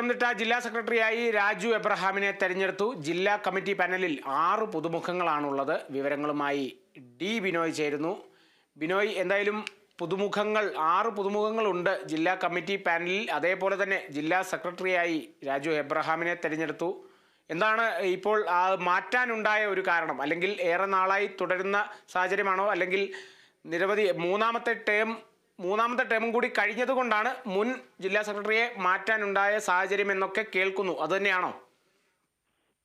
പത്തനംതിട്ട ജില്ലാ സെക്രട്ടറിയായി രാജു എബ്രഹാമിനെ തെരഞ്ഞെടുത്തു. ജില്ലാ കമ്മിറ്റി പാനലിൽ 6 പുതുമുഖങ്ങളാണുള്ളത്. വിവരങ്ങളുമായി ഡി ബിനോയ് ചേരുന്നു. ബിനോയ്, എന്തായാലും പുതുമുഖങ്ങൾ 6 പുതുമുഖങ്ങളുണ്ട് ജില്ലാ കമ്മിറ്റി പാനലിൽ. അതേപോലെ തന്നെ ജില്ലാ സെക്രട്ടറിയായി രാജു എബ്രഹാമിനെ തെരഞ്ഞെടുത്തു. എന്താണ് ഇപ്പോൾ മാറ്റാനുണ്ടായ ഒരു കാരണം? അല്ലെങ്കിൽ ഏറെ നാളായി തുടരുന്ന സാഹചര്യമാണോ, അല്ലെങ്കിൽ നിരവധി മൂന്നാമത്തെ ടേമും കൂടി കഴിഞ്ഞതുകൊണ്ടാണ് മുൻ ജില്ലാ സെക്രട്ടറിയെ മാറ്റാനുണ്ടായ സാഹചര്യം എന്നൊക്കെ കേൾക്കുന്നു, അതുതന്നെയാണോ?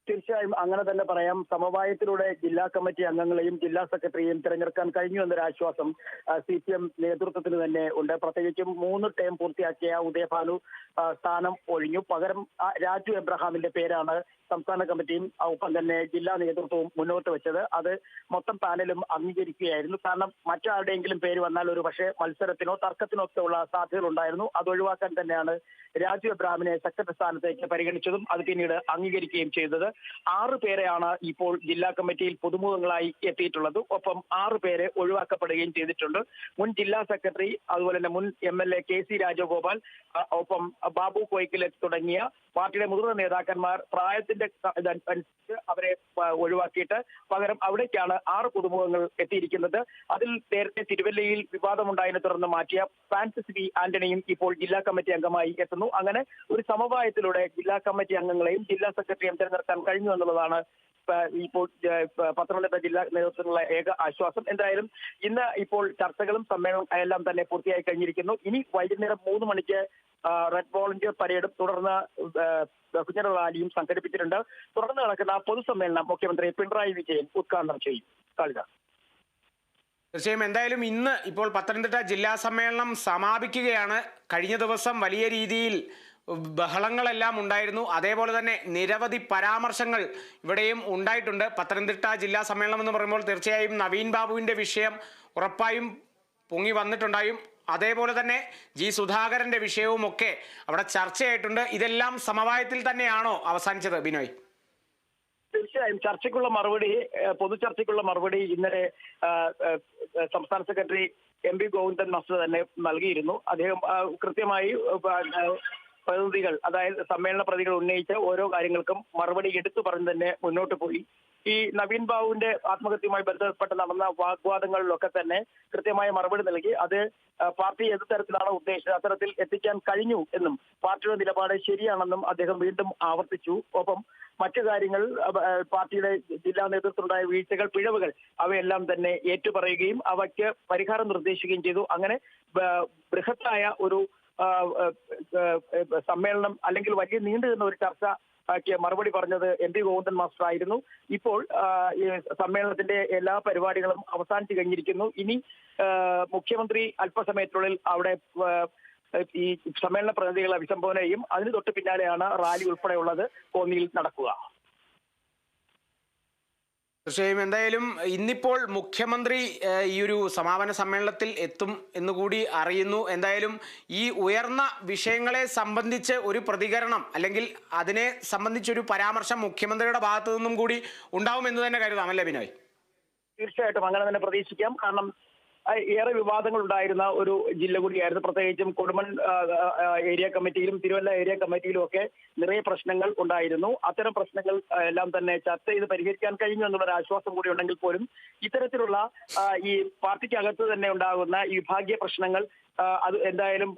തീർച്ചയായും അങ്ങനെ തന്നെ പറയാം. സമവായത്തിലൂടെ ജില്ലാ കമ്മിറ്റി അംഗങ്ങളെയും ജില്ലാ സെക്രട്ടറിയെയും തിരഞ്ഞെടുക്കാൻ കഴിഞ്ഞു എന്നൊരു ആശ്വാസം CPM നേതൃത്വത്തിന് തന്നെ ഉണ്ട്. പ്രത്യേകിച്ചും 3 ടേം പൂർത്തിയാക്കിയ ഉദയഭാനു സ്ഥാനം ഒഴിഞ്ഞു. പകരം രാജു എബ്രഹാമിന്റെ പേരാണ് സംസ്ഥാന കമ്മിറ്റിയും ഒപ്പം തന്നെ ജില്ലാ നേതൃത്വവും മുന്നോട്ട് വെച്ചത്. അത് മൊത്തം പാനലും അംഗീകരിക്കുകയായിരുന്നു. കാരണം മറ്റാരുടെയെങ്കിലും പേര് വന്നാൽ ഒരു പക്ഷേ മത്സരത്തിനോ തർക്കത്തിനോ ഒക്കെ ഉള്ള സാധ്യതകൾ ഉണ്ടായിരുന്നു. അത് ഒഴിവാക്കാൻ തന്നെയാണ് രാജു എബ്രഹാമിനെ സെക്രട്ടറി സ്ഥാനത്തേക്ക് പരിഗണിച്ചതും അത് പിന്നീട് അംഗീകരിക്കുകയും ചെയ്തത്. 6 പേരെയാണ് ഇപ്പോൾ ജില്ലാ കമ്മിറ്റിയിൽ പുതുമുഖങ്ങളായി എത്തിയിട്ടുള്ളത്. ഒപ്പം 6 പേരെ ഒഴിവാക്കപ്പെടുകയും ചെയ്തിട്ടുണ്ട്. മുൻ ജില്ലാ സെക്രട്ടറി, അതുപോലെ തന്നെ മുൻ MLA KC രാജഗോപാൽ, ഒപ്പം ബാബു കോയിക്കൽ തുടങ്ങിയ പാർട്ടിയുടെ മുതിർന്ന നേതാക്കന്മാർ പ്രായത്തിന്റെ അനുസരിച്ച് അവരെ ഒഴിവാക്കിയിട്ട് പകരം അവിടേക്കാണ് 6 പുതുമുഖങ്ങൾ എത്തിയിരിക്കുന്നത്. അതിൽ നേരത്തെ തിരുവല്ലയിൽ വിവാദമുണ്ടായതിനെ തുടർന്ന് മാറ്റിയ ഫ്രാൻസിസ് വി ആന്റണിയും ഇപ്പോൾ ജില്ലാ കമ്മിറ്റി അംഗമായി എത്തുന്നു. അങ്ങനെ ഒരു സമവായത്തിലൂടെ ജില്ലാ കമ്മിറ്റി അംഗങ്ങളെയും ജില്ലാ സെക്രട്ടറിയും തിരഞ്ഞെടുക്കാൻ കഴിഞ്ഞു എന്നുള്ളതാണ് ഇപ്പോൾ പത്തനംതിട്ട ജില്ലാ നേതൃത്വത്തിനുള്ള ഏക ആശ്വാസം. എന്തായാലും ഇന്ന് ഇപ്പോൾ ചർച്ചകളും സമ്മേളനം എല്ലാം തന്നെ പൂർത്തിയായി കഴിഞ്ഞിരിക്കുന്നു. ഇനി വൈകുന്നേരം 3 മണിക്ക് റെഡ് വോളണ്ടിയർ പരേഡും തുടർന്ന് ബഹുജന റാലിയും സംഘടിപ്പിച്ചിട്ടുണ്ട്. തുടർന്ന് നടക്കുന്ന പൊതുസമ്മേളനം മുഖ്യമന്ത്രി പിണറായി വിജയൻ ഉദ്ഘാടനം ചെയ്യും. തീർച്ചയായും എന്തായാലും ഇന്ന് ഇപ്പോൾ പത്തനംതിട്ട ജില്ലാ സമ്മേളനം സമാപിക്കുകയാണ്. കഴിഞ്ഞ ദിവസം വലിയ രീതിയിൽ ബഹളങ്ങളെല്ലാം ഉണ്ടായിരുന്നു. അതേപോലെ തന്നെ നിരവധി പരാമർശങ്ങൾ ഇവിടെയും ഉണ്ടായിട്ടുണ്ട്. പത്തനംതിട്ട ജില്ലാ സമ്മേളനം എന്ന് പറയുമ്പോൾ തീർച്ചയായും നവീൻ ബാബുവിൻ്റെ വിഷയം ഉറപ്പായും പൊങ്ങി വന്നിട്ടുണ്ടായും. അതേപോലെ തന്നെ G സുധാകരന്റെ വിഷയവും ഒക്കെ അവിടെ ചർച്ചയായിട്ടുണ്ട്. ഇതെല്ലാം സമവായത്തിൽ തന്നെയാണോ അവസാനിച്ചത്, ബിനോയ്? തീർച്ചയായും ചർച്ചയ്ക്കുള്ള മറുപടി, പൊതു ചർച്ചയ്ക്കുള്ള മറുപടി ഇന്നലെ സംസ്ഥാന സെക്രട്ടറി MP ഗോവിന്ദൻ മാസ്റ്റർ തന്നെ നൽകിയിരുന്നു. അദ്ദേഹം കൃത്യമായി പ്രതിനിധികൾ, അതായത് സമ്മേളന പ്രതികൾ ഉന്നയിച്ച ഓരോ കാര്യങ്ങൾക്കും മറുപടി എടുത്തു പറഞ്ഞ് തന്നെ മുന്നോട്ട് പോയി. ഈ നവീൻ ബാബുവിന്റെ ആത്മഹത്യയുമായി ബന്ധപ്പെട്ട് നടന്ന വാഗ്വാദങ്ങളിലൊക്കെ തന്നെ കൃത്യമായ മറുപടി നൽകി. അത് പാർട്ടി ഏത് തരത്തിലാണ് ഉദ്ദേശിച്ചത് അത്തരത്തിൽ എത്തിക്കാൻ കഴിഞ്ഞു എന്നും പാർട്ടിയുടെ നിലപാട് ശരിയാണെന്നും അദ്ദേഹം വീണ്ടും ആവർത്തിച്ചു. ഒപ്പം മറ്റു കാര്യങ്ങൾ, പാർട്ടിയുടെ ജില്ലാ നേതൃത്വത്തിലുണ്ടായ വീഴ്ചകൾ, പിഴവുകൾ അവയെല്ലാം തന്നെ ഏറ്റുപറയുകയും അവയ്ക്ക് പരിഹാരം നിർദ്ദേശിക്കുകയും ചെയ്തു. അങ്ങനെ ബൃഹത്തായ ഒരു സമ്മേളനം, അല്ലെങ്കിൽ വലിയ നീണ്ടു നിന്ന ഒരു ചർച്ച മറുപടി പറഞ്ഞത് MP ഗോവിന്ദൻ മാസ്റ്റർ ആയിരുന്നു. ഇപ്പോൾ ഈ സമ്മേളനത്തിന്റെ എല്ലാ പരിപാടികളും അവസാനിച്ചു കഴിഞ്ഞിരിക്കുന്നു. ഇനി മുഖ്യമന്ത്രി അല്പസമയത്തിനുള്ളിൽ അവിടെ ഈ സമ്മേളന പ്രതിനിധികളെ അഭിസംബോധന ചെയ്യും. അതിന് തൊട്ട് പിന്നാലെയാണ് റാലി ഉൾപ്പെടെയുള്ളത് കോന്നിയിൽ നടക്കുക. തീർച്ചയായും എന്തായാലും ഇന്നിപ്പോൾ മുഖ്യമന്ത്രി ഈ ഒരു സമാപന സമ്മേളനത്തിൽ എത്തും എന്നുകൂടി അറിയുന്നു. എന്തായാലും ഈ ഉയർന്ന വിഷയങ്ങളെ സംബന്ധിച്ച് ഒരു പ്രതികരണം, അല്ലെങ്കിൽ അതിനെ സംബന്ധിച്ചൊരു പരാമർശം മുഖ്യമന്ത്രിയുടെ ഭാഗത്തു നിന്നും കൂടി ഉണ്ടാവുമെന്ന് തന്നെ കരുതാം, അല്ലേ ബിനോയ്? തീർച്ചയായിട്ടും അങ്ങനെ തന്നെ പ്രതീക്ഷിക്കാം. കാരണം ഏറെ വിവാദങ്ങൾ ഉണ്ടായിരുന്ന ഒരു ജില്ല കൂടിയായിരുന്നു. പ്രത്യേകിച്ചും കൊടുമൺ ഏരിയ കമ്മിറ്റിയിലും തിരുവല്ല ഏരിയ കമ്മിറ്റിയിലും ഒക്കെ നിറയെ പ്രശ്നങ്ങൾ ഉണ്ടായിരുന്നു. അത്തരം പ്രശ്നങ്ങൾ എല്ലാം തന്നെ ചർച്ച ചെയ്ത് പരിഹരിക്കാൻ കഴിഞ്ഞു എന്നുള്ളൊരു ആശ്വാസം കൂടി ഉണ്ടെങ്കിൽ പോലും ഇത്തരത്തിലുള്ള ഈ പാർട്ടിക്കകത്ത് തന്നെ ഉണ്ടാകുന്ന ഈ വിഭാഗീയ പ്രശ്നങ്ങൾ അത് എന്തായാലും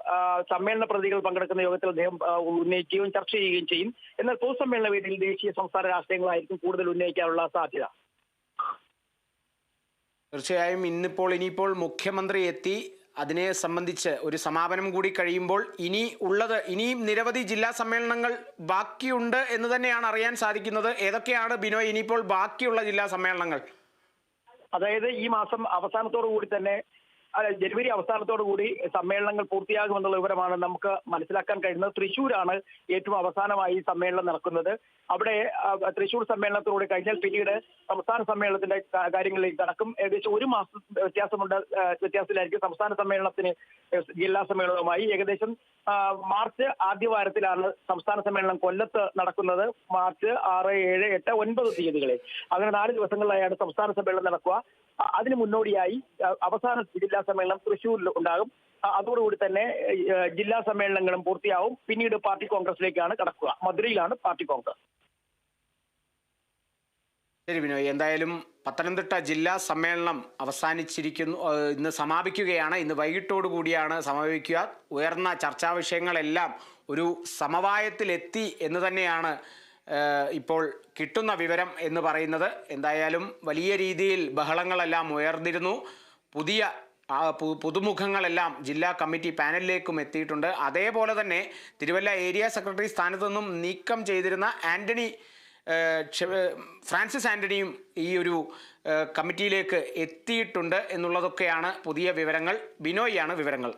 സമ്മേളന പ്രതികൾ പങ്കെടുക്കുന്ന യോഗത്തിൽ അദ്ദേഹം ഉന്നയിക്കുകയും ചർച്ച ചെയ്യുകയും ചെയ്യും. എന്നാൽ പൊതുസമ്മേളന വേദിയിൽ ദേശീയ സംസ്ഥാന രാഷ്ട്രീയങ്ങളായിരിക്കും കൂടുതൽ ഉന്നയിക്കാനുള്ള സാധ്യത. തീർച്ചയായും ഇനിയിപ്പോൾ മുഖ്യമന്ത്രി എത്തി, അതിനെ സംബന്ധിച്ച് ഒരു സമാപനം കൂടി കഴിയുമ്പോൾ ഇനിയും നിരവധി ജില്ലാ സമ്മേളനങ്ങൾ ബാക്കിയുണ്ട് എന്ന് തന്നെയാണ് അറിയാൻ സാധിക്കുന്നത്. ഏതൊക്കെയാണ് ബിനോയ് ഇനിയിപ്പോൾ ബാക്കിയുള്ള ജില്ലാ സമ്മേളനങ്ങൾ? അതായത് ഈ മാസം അവസാനത്തോടു കൂടി തന്നെ, ജനുവരി അവസാനത്തോടു കൂടി സമ്മേളനങ്ങൾ പൂർത്തിയാകുമെന്നുള്ള വിവരമാണ് നമുക്ക് മനസ്സിലാക്കാൻ കഴിയുന്നത്. തൃശ്ശൂരാണ് ഏറ്റവും അവസാനമായി സമ്മേളനം നടക്കുന്നത്. അവിടെ തൃശ്ശൂർ സമ്മേളനത്തോടുകൂടി കഴിഞ്ഞാൽ പിന്നീട് സംസ്ഥാന സമ്മേളനത്തിന്റെ കാര്യങ്ങളിലേക്ക് കടക്കും. ഏകദേശം 1 മാസം വ്യത്യാസത്തിലായിരിക്കും സംസ്ഥാന സമ്മേളനത്തിന് ജില്ലാ സമ്മേളനവുമായി. ഏകദേശം മാർച്ച് ആദ്യവാരത്തിലാണ് സംസ്ഥാന സമ്മേളനം കൊല്ലത്ത് നടക്കുന്നത്. മാർച്ച് 6, 7, 8, 9 തീയതികളിൽ, അങ്ങനെ 4 ദിവസങ്ങളിലായാണ് സംസ്ഥാന സമ്മേളനം നടക്കുക. അതിന് മുന്നോടിയായി അവസാന ജില്ലാ സമ്മേളനം തൃശ്ശൂരിൽ ഉണ്ടാകും. അതോടുകൂടി തന്നെ ജില്ലാ സമ്മേളനങ്ങളും പൂർത്തിയാവും. പിന്നീട് പാർട്ടി കോൺഗ്രസിലേക്കാണ് കടക്കുക. മധുരയിലാണ് പാർട്ടി കോൺഗ്രസ്. ശരി ബിനോയ്, എന്തായാലും പത്തനംതിട്ട ജില്ലാ സമ്മേളനം അവസാനിച്ചിരിക്കുന്നു. ഇന്ന് സമാപിക്കുകയാണ്. ഇന്ന് വൈകിട്ടോടു കൂടിയാണ് സമാപിക്കുക. ഉയർന്ന ചർച്ചാ വിഷയങ്ങളെല്ലാം ഒരു സമവായത്തിലെത്തി എന്ന് തന്നെയാണ് ഇപ്പോൾ കിട്ടുന്ന വിവരം എന്ന് പറയുന്നത്. എന്തായാലും വലിയ രീതിയിൽ ബഹളങ്ങളെല്ലാം ഉയർന്നിരുന്നു. പുതിയ പുതുമുഖങ്ങളെല്ലാം ജില്ലാ കമ്മിറ്റി പാനലിലേക്കും എത്തിയിട്ടുണ്ട്. അതേപോലെ തന്നെ തിരുവല്ല ഏരിയ സെക്രട്ടറി സ്ഥാനത്തു നിന്നും നീക്കം ചെയ്തിരുന്ന ഫ്രാൻസിസ് ആന്റണിയും ഈ ഒരു കമ്മിറ്റിയിലേക്ക് എത്തിയിട്ടുണ്ട് എന്നുള്ളതൊക്കെയാണ് പുതിയ വിവരങ്ങൾ. ബിനോയിയാണ് വിവരങ്ങൾ.